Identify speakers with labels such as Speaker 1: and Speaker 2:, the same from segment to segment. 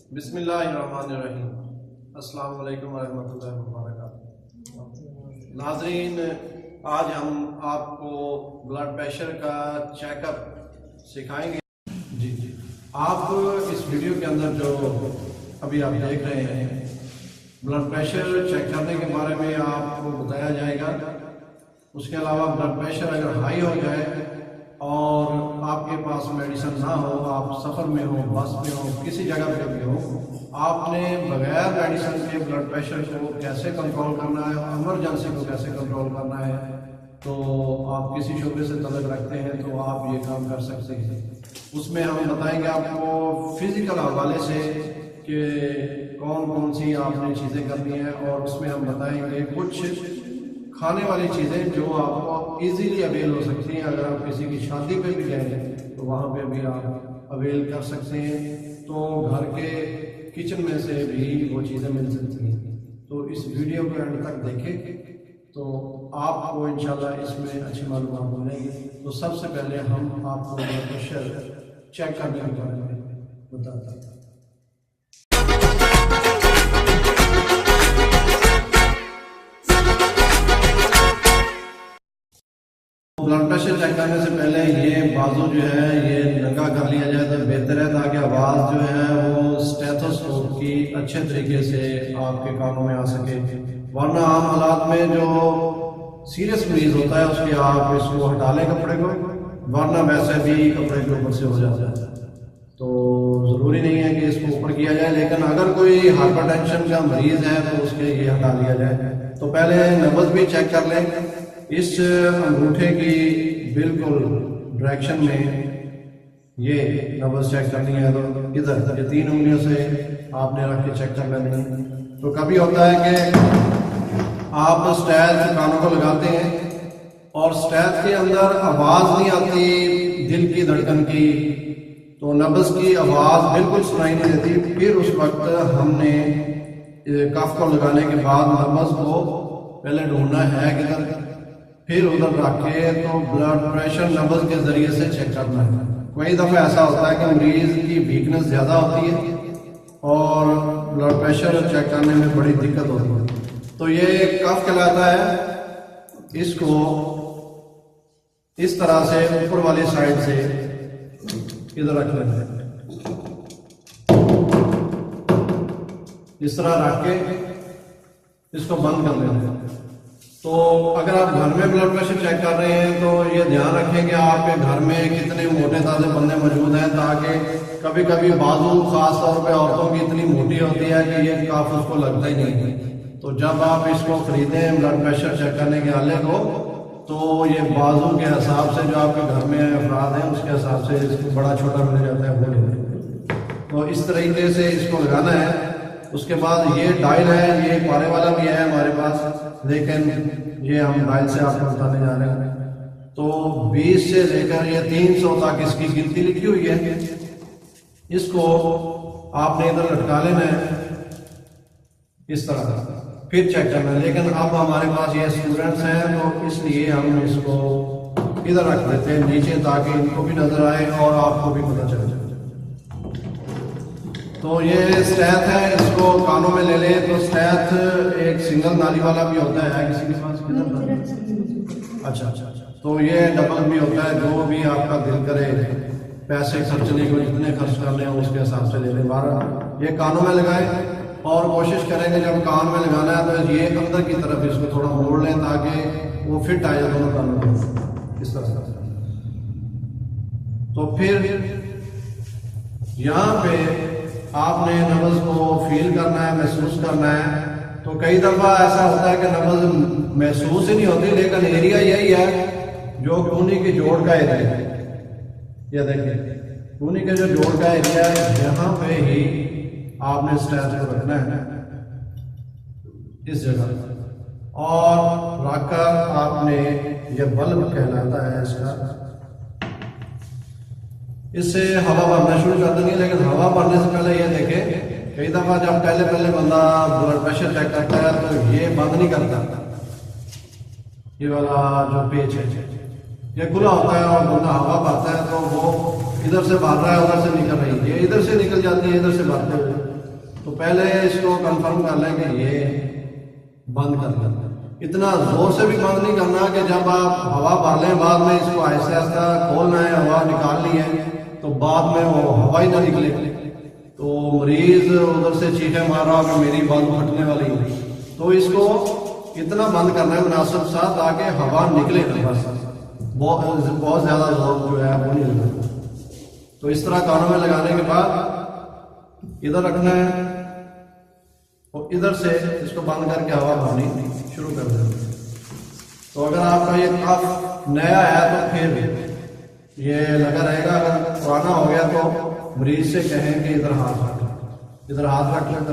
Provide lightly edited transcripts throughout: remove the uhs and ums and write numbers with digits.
Speaker 1: बिस्मिल्लाहिर्रहमानिर्रहीम। अस्सलाम वालेकुम रहमतुल्लाहि व बरकातुहू। नाज़रीन, आज हम आपको ब्लड प्रेशर का चेकअप सिखाएंगे। जी जी, आप इस वीडियो के अंदर जो अभी आप देख रहे हैं, ब्लड प्रेशर चेक करने के बारे में आपको बताया जाएगा। उसके अलावा ब्लड प्रेशर अगर हाई हो जाए और आपके पास मेडिसिन ना हो, आप सफ़र में हो, बस में हो, किसी जगह पे भी हो, आपने बगैर मेडिसिन के ब्लड प्रेशर को कैसे कंट्रोल करना है, इमरजेंसी को कैसे कंट्रोल करना है, तो आप किसी शोबे से तल्लुक़ रखते हैं तो आप ये काम कर सकते हैं। उसमें हम बताएंगे आपको फिज़िकल हवाले से कि कौन कौन सी आपने चीज़ें करनी है, और उसमें हम बताएंगे कुछ खाने वाली चीज़ें जो आपको इजीली अवेल हो सकती हैं। अगर आप किसी की शादी पे भी गए हैं तो वहाँ पे भी आप अवेल कर सकते हैं, तो घर के किचन में से भी वो चीज़ें मिल सकती हैं। तो इस वीडियो को एंड तक देखें तो आपको इंशाल्लाह इसमें अच्छी मालूमात मिलेगी। तो सबसे पहले हम आपको ब्लड प्रेशर चेक करने के बारे में बताते हैं। ब्लड प्रेशर चेक करने से पहले ये बाजू जो है ये नंगा कर लिया जाए तो बेहतर है, ताकि आवाज़ जो है वो स्टेथोस्कोप की अच्छे तरीके से आपके कानों में आ सके। वरना आम हालात में जो सीरियस मरीज होता है उसके आप इसको हटा लें कपड़े को, वरना वैसे भी कपड़े के ऊपर से हो जाता है। तो ज़रूरी नहीं है कि इसको ऊपर किया जाए, लेकिन अगर कोई हाइपरटेंशन का मरीज़ है तो उसके ये हटा लिया जाए। तो पहले नब्ज़ भी चेक कर लें। इस अंगूठे की बिल्कुल डायरेक्शन में ये नब्ज़ चेक करनी है, तो इधर ये 3 उंगलियों से आपने रख के चेक कर लेनी है। तो कभी होता है कि आप स्टैथ कानों को लगाते हैं और स्टैथ के अंदर आवाज़ नहीं आती दिल की धड़कन की, तो नब्ज़ की आवाज़ बिल्कुल सुनाई नहीं देती। फिर उस वक्त हमने कफ को लगाने के बाद नब्ज़ को पहले ढूंढना है किधर, फिर उधर रख के तो ब्लड प्रेशर नब्ज़ के जरिए से चेक करना है। कई दफ़ा ऐसा होता है कि मरीज की वीकनेस ज़्यादा होती है और ब्लड प्रेशर चेक करने में बड़ी दिक्कत होती है। तो ये कफ कहलाता है। इसको इस तरह से ऊपर वाली साइड से इधर रख लेते हैं, इस तरह रख के इसको बंद कर लेते हैं। तो अगर आप घर में ब्लड प्रेशर चेक कर रहे हैं तो ये ध्यान रखें कि आपके घर में कितने मोटे ताजे बंदे मौजूद हैं, ताकि कभी कभी बाजू खास तौर पे औरतों की इतनी मोटी होती है कि ये कफ उसको लगता ही नहीं है। तो जब आप इसको खरीदें ब्लड प्रेशर चेक करने के आले को, तो ये बाजू के हिसाब से जो आपके घर में अफराद हैं उसके हिसाब से इसको बड़ा छोटा मिल जाता है वो लें। तो इस तरीके से इसको लगाना है। उसके बाद ये डायल है, ये पारे वाला भी है हमारे पास, लेकिन ये हम डायल से आपको बताने जा रहे हैं। तो 20 से लेकर ये 300 तक इसकी गिनती लिखी हुई है। इसको आपने इधर लटका लेना है इस तरह, फिर चेक करना है। लेकिन अब हमारे पास ये स्टूडेंट्स हैं तो इसलिए हम इसको इधर रख देते हैं नीचे, ताकि इनको भी नजर आए और आपको भी पता चल जाए। तो ये स्टैथ है, इसको कानों में ले ले। तो स्टैथ एक सिंगल नाली वाला भी होता है किसी के पास, किधर? अच्छा, तो ये डबल भी होता है। जो भी आपका दिल करे पैसे खर्चने को, जितने खर्च करने हैं उसके हिसाब से ले लें। 12 ये कानों में लगाए और कोशिश करेंगे जब कान में लगाना है तो ये अंदर की तरफ इसको थोड़ा मोड़ लें ताकि वो फिट आए दोनों कानों में इस तरह से। तो फिर यहाँ पे आपने नब्ज़ को फील करना है, महसूस करना है। तो कई दफ़ा ऐसा होता है कि नब्ज़ महसूस ही नहीं होती, लेकिन एरिया यही है जो खूनी की जोड़ का एरिया है। ये देखिए खूनी के जो जोड़ का एरिया है, यहाँ पे ही आपने स्टैथ को रखना है इस जगह, और रखकर आपने ये बल्ब कहलाता है इसका, इससे हवा भरना शुरू कर देंगे। लेकिन हवा भरने से पहले ये देखें, कई दफ़ा जब पहले बंदा ब्लड प्रेशर चेक करता है तो ये बंद नहीं करता। ये वाला जो पेच है ये खुला होता है और बंदा हवा भरता है तो वो इधर से भर रहा है, उधर से निकल रही है, ये इधर से निकल जाती है, इधर से भरते हुए तो पहले इसको कंफर्म कर लें कि ये बंद कर लें। इतना जोर से भी बंद नहीं करना कि जब आप हवा भर लें बाद में इसको आहिस्ता आहिस्ता खोलना है, हवा निकाल ली है तो बाद में वो हवा ही ना निकले तो मरीज उधर से चीखें मार रहा कि मेरी बात फटने वाली है। तो इसको इतना बंद करना है मुनासिब सा ताकि हवा निकले ना, बस बहुत ज़्यादा जोर जो है वो नहीं लगना। तो इस तरह कानों में लगाने के बाद इधर रखना है और इधर से इसको बंद करके हवा भरनी शुरू कर देना। तो अगर आपका ये कफ नया है तो फिर ये लगा रहेगा, अगर पुराना हो गया तो मरीज से कहें कि इधर हाथ रख लें।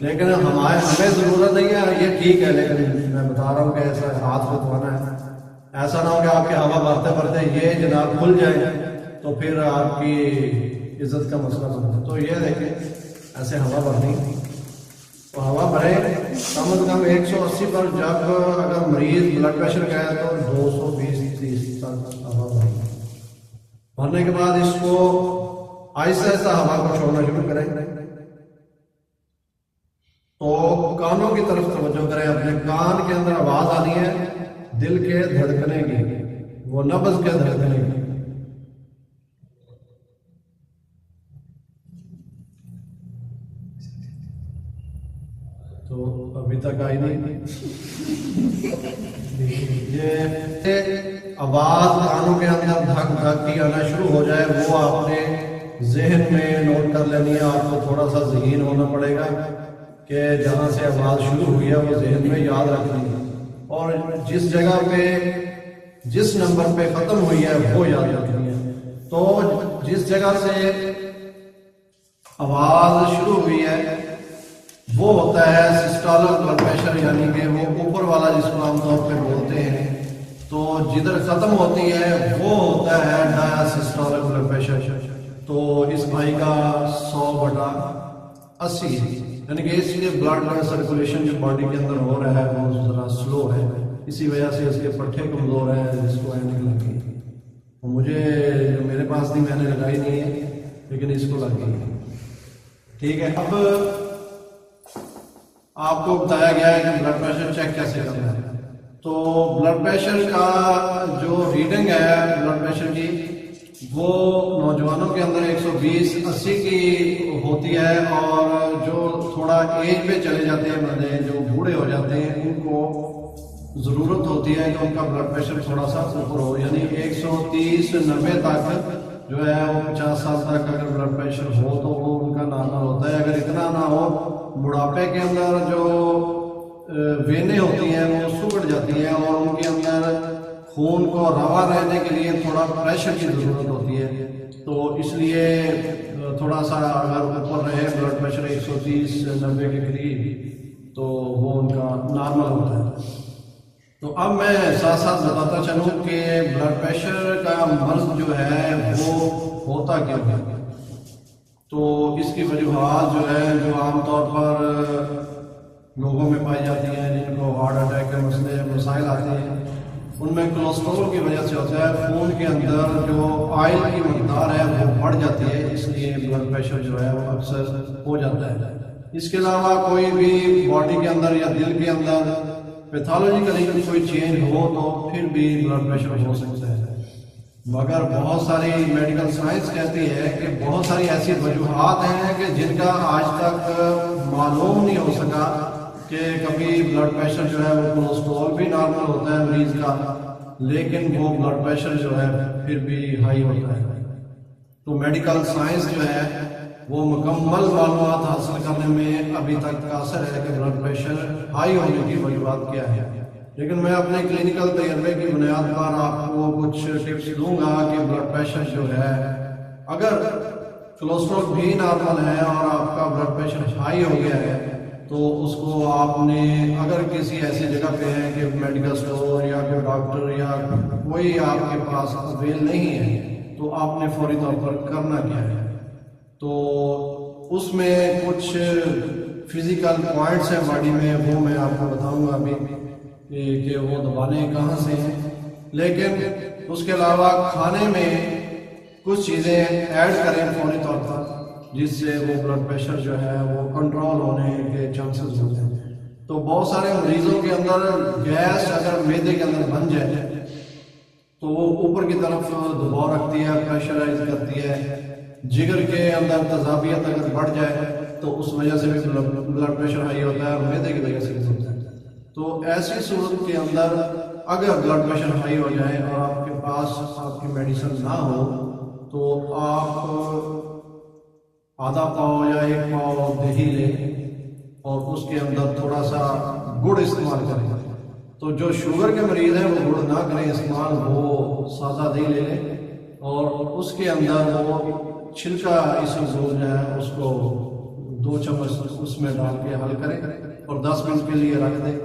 Speaker 1: लेकिन हमें ज़रूरत नहीं है, ये ठीक है, लेकिन मैं बता रहा हूँ कि ऐसा हाथ को धोना है। ऐसा ना हो कि आपके हवा भरते भरते ये जनाब खुल जाए तो फिर आपकी इज्जत का मसला बनता है। तो ये देखें ऐसे हवा भरनी, तो हवा भरे कम से कम 180 पर। जब अगर मरीज ब्लड प्रेशर का है तो 220-30 तक हवा भरने के बाद इसको आहिस्ता आहिस्ता हवा को छोड़ना शुरू करें। तो कानों की तरफ तवज्जो करें, अपने कान के अंदर आवाज आनी है दिल के धड़कने की, वो नब्ज के धड़कने की। तो अभी तक आई नहीं। ये आवाज कानों के अंदर धक धक की आना शुरू हो जाए वो आपने जहन में नोट कर लेनी है। आपको थोड़ा सा ज़हीन होना पड़ेगा कि जहाँ से आवाज़ शुरू हुई है वो जहन में याद रखनी है, और जिस जगह पे जिस नंबर पे ख़त्म हुई है वो याद रखनी है। तो जिस जगह से आवाज़ शुरू हुई है वो होता है सिस्टोलिक ब्लड प्रेशर, यानी कि वो ऊपर वाला जिसको आमतौर पर बोलते हैं। तो जिधर ख़त्म होती है वो होता है डायसिस्टोलिक ब्लड प्रेशर। तो इस भाई का 100/80, यानी कि इसलिए ब्लड सर्कुलेशन जो बॉडी के अंदर हो रहा है वो ज़रा स्लो है, इसी वजह से इसके पट्टे कमज़ोर हैं जिसको एनक लगी। तो मुझे मेरे पास नहीं, मैंने लगाई नहीं है, लेकिन इसको लग गई। ठीक है, अब आपको बताया गया है कि ब्लड प्रेशर चेक कैसे करना है। तो ब्लड प्रेशर का जो रीडिंग है ब्लड प्रेशर की वो नौजवानों के अंदर 120/80 की होती है, और जो थोड़ा एज पे चले जाते हैं बंदे, जो बूढ़े हो जाते हैं, उनको ज़रूरत होती है कि उनका ब्लड प्रेशर थोड़ा सा ऊपर हो, यानी 130-90 तक जो है वो 50 साल तक अगर ब्लड प्रेशर हो तो वो उनका नॉर्मल होता है। अगर इतना ना हो, बुढ़ापे के अंदर जो वेनें होती हैं वो सुगड़ जाती हैं और उनके अंदर खून को रवा रहने के लिए थोड़ा प्रेशर की ज़रूरत होती है। तो इसलिए थोड़ा सा अगर ऊपर रहे ब्लड प्रेशर 130-90 के करीब तो वो उनका नॉर्मल होता है। तो अब मैं साथ साथ बताता चलूँ कि ब्लड प्रेशर का मर्ज जो है वो होता क्या है। तो इसकी वजूहात जो है जो आमतौर पर लोगों में पाई जाती हैं, जिनको हार्ट अटैक के मसाइल आते हैं, उनमें कोलेस्ट्रॉल की वजह से होता है। खून के अंदर जो ऑयल की मकदार है वो बढ़ जाती है, इसलिए ब्लड प्रेशर जो है वो अक्सर हो जाता है। इसके अलावा कोई भी बॉडी के अंदर या दिल के अंदर पैथोलॉजिकली कोई चेंज हो तो फिर भी ब्लड प्रेशर हो सकता है। मगर बहुत सारी मेडिकल साइंस कहती है कि बहुत सारी ऐसी वजूहात हैं कि जिनका आज तक मालूम नहीं हो सका कि कभी ब्लड प्रेशर जो है वो कोलेस्ट्रॉल भी नॉर्मल होता है मरीज का, लेकिन वो ब्लड प्रेशर जो है फिर भी हाई होता है। तो मेडिकल साइंस जो है वो मुकम्मल मालूमात हासिल करने में अभी तक कासर है कि ब्लड प्रेशर हाई होने की वजूहात क्या है। लेकिन मैं अपने क्लिनिकल तजर्बे की बुनियाद पर आपको कुछ टिप्स दूंगा कि ब्लड प्रेशर जो है, अगर कोलेस्ट्रॉल भी नॉर्मल है और आपका ब्लड प्रेशर हाई हो गया है तो उसको आपने, अगर किसी ऐसी जगह पे है कि मेडिकल स्टोर या कोई डॉक्टर या कोई आपके पास अवेल नहीं है, तो आपने फौरी तौर पर करना क्या है। तो उसमें कुछ फिजिकल पॉइंट्स हैं बॉडी में, वो मैं आपको बताऊंगा अभी कि वो दबाने कहाँ से हैं। लेकिन उसके अलावा खाने में कुछ चीज़ें ऐड करें फौरी तौर पर, जिससे वो ब्लड प्रेशर जो है वो कंट्रोल होने के चांसेस होते हैं। तो बहुत सारे मरीजों के अंदर गैस अगर मैदे के अंदर बन जाए तो वो ऊपर की तरफ दबाव रखती है, प्रेशराइज करती है। जिगर के अंदर तजाबियत अगर बढ़ जाए तो उस वजह से भी ब्लड प्रेशर हाई होता है और मैदे की वजह से भी होता है। तो ऐसी सूरत के अंदर अगर ब्लड प्रेशर हाई हो जाए और आपके पास आपकी मेडिसिन ना हो तो आप आधा पाव या एक पाव दही लें और उसके अंदर थोड़ा सा गुड़ इस्तेमाल करें। तो जो शुगर के मरीज हैं वो गुड़ ना करें इस्तेमाल, वो सादा दही ले लें और उसके अंदर वो छिलका इसबगोल जो है उसको 2 चम्मच उसमें डाल के हल करें और 10 मिनट के लिए रख दें।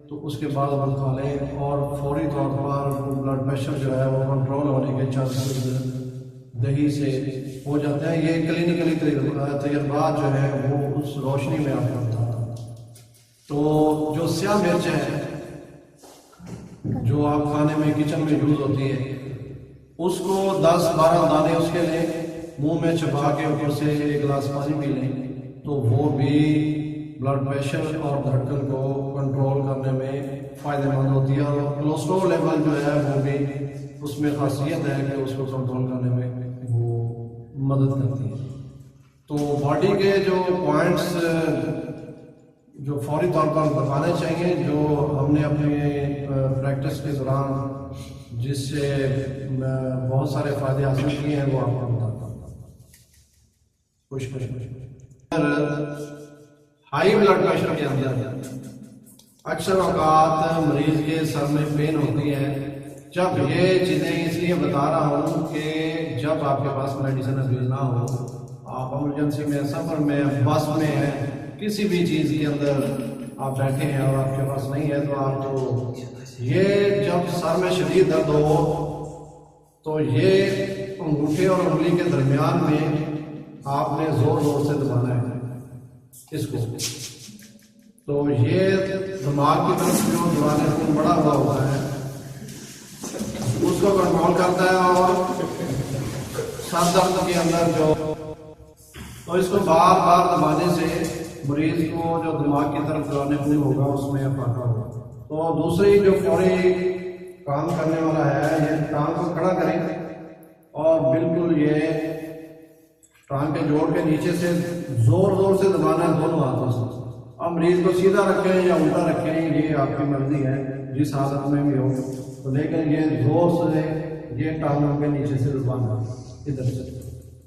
Speaker 1: तो उसके बाद हम खा लें और फौरी तौर पर ब्लड प्रेशर जो है वो कंट्रोल होने के चांसेस दही से हो जाते हैं। ये क्लिनिकली तजर्बात जो है वो उस रोशनी में आपको बताता हूँ। तो जो स्याह मिर्च है जो आप खाने में किचन में यूज होती है उसको 10-12 दाने उसके लें, मुंह में चबा के ऊपर से 1 गिलास पानी पी लें तो वो भी ब्लड प्रेशर और धड़कन को कंट्रोल करने में फ़ायदेमंद होती है। और कोलेस्ट्रॉल लेवल जो है वो भी उसमें खासियत है कि उसको कंट्रोल करने में वो मदद करती है। तो बॉडी के जो पॉइंट्स जो फौरी तौर पर बताने चाहिए जो हमने अपने प्रैक्टिस के दौरान जिससे बहुत सारे फ़ायदे हासिल किए हैं वो आपको बताता हूँ। खुश हाई ब्लड प्रेशर के अंदर अक्सर औकात मरीज के सर में पेन होती है। जब ये चीज़ें इसलिए बता रहा हूँ कि जब आपके पास मेडिसिन अवेलेबल ना हो, आप इमरजेंसी में, सफ़र में, बस में है, किसी भी चीज़ के अंदर आप बैठे हैं और आपके पास नहीं है तो आपको ये जब सर में शदीद दर्द हो तो ये अंगूठे और उंगली के दरमियान में आपने ज़ोर ज़ोर से दबाना है इसको। तो ये दिमाग की तरफ जो दबाने खून बड़ा हुआ होता है उसको कंट्रोल करता है और सर दर्द के अंदर जो, तो इसको बार बार दबाने से मरीज को जो दिमाग की तरफ दबाने खून होगा उसमें फायदा होगा। तो दूसरी जो फौरी काम करने वाला है, ये टांग को खड़ा करें और बिल्कुल ये टांग के जोड़ के नीचे से जोर जोर से दबाना है दोनों हाथों से। अब मरीज को सीधा रखें या उल्टा रखें ये आपकी मर्जी है, जिस हालत में भी हो। तो लेकिन ये जोर से ये टांगों के नीचे से दबाना इधर से।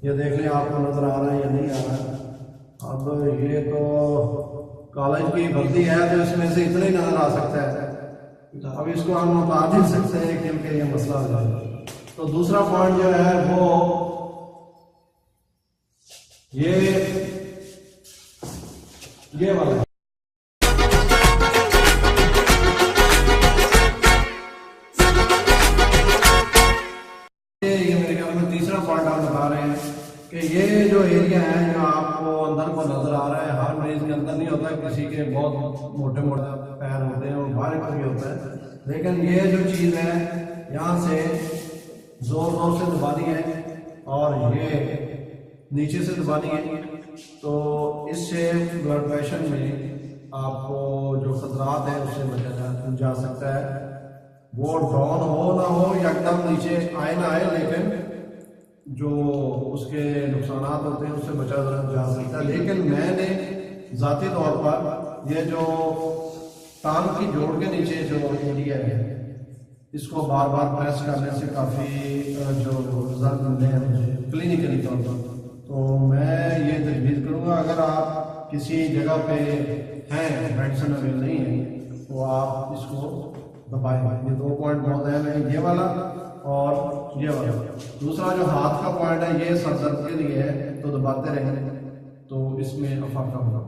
Speaker 1: ये देख लें आपको नजर आ रहा है या नहीं आ रहा है। अब ये तो कॉलेज की भर्ती है तो इसमें से इतना ही नजर आ सकता है। अब इसको हम बता नहीं सकते हैं क्योंकि ये मसला है। तो दूसरा पॉइंट जो है वो ये वाला है। ये मेरे ख्याल में तीसरा पॉइंट आप बता रहे हैं कि ये जो एरिया है जो आपको अंदर को नजर आ रहा है, हर मरीज के अंदर नहीं होता, किसी के बहुत मोटे मोटे पैर होते हैं और बाहर का भी होता है। लेकिन ये जो चीज़ है यहाँ से जोर जोर से दबानी है और ये नीचे से दबानी है। तो इससे ब्लड प्रेशर में आपको जो खतरात है उससे बचा जा सकता है। वो डाउन हो ना हो एकदम नीचे आए ना आए, लेकिन जो उसके नुकसानात होते हैं उससे बचा जा सकता है। लेकिन मैंने ज़ाती तौर पर ये जो टांग की जोड़ के नीचे जो एरिया है इसको बार बार प्रेस करने से काफ़ी जो रिजल्ट मिले हैं मुझे क्लिनिकली तौर पर। तो मैं ये तजवीज़ करूँगा अगर आप किसी जगह पे हैं, मेडिसिन अवेलेबल नहीं है, तो आप इसको दबाएं। ये 2 पॉइंट बहुत है, ये वाला और ये वाला। दूसरा जो हाथ का पॉइंट है ये सर दर्द के लिए है, तो दबाते रहें तो इसमें अफाका होगा।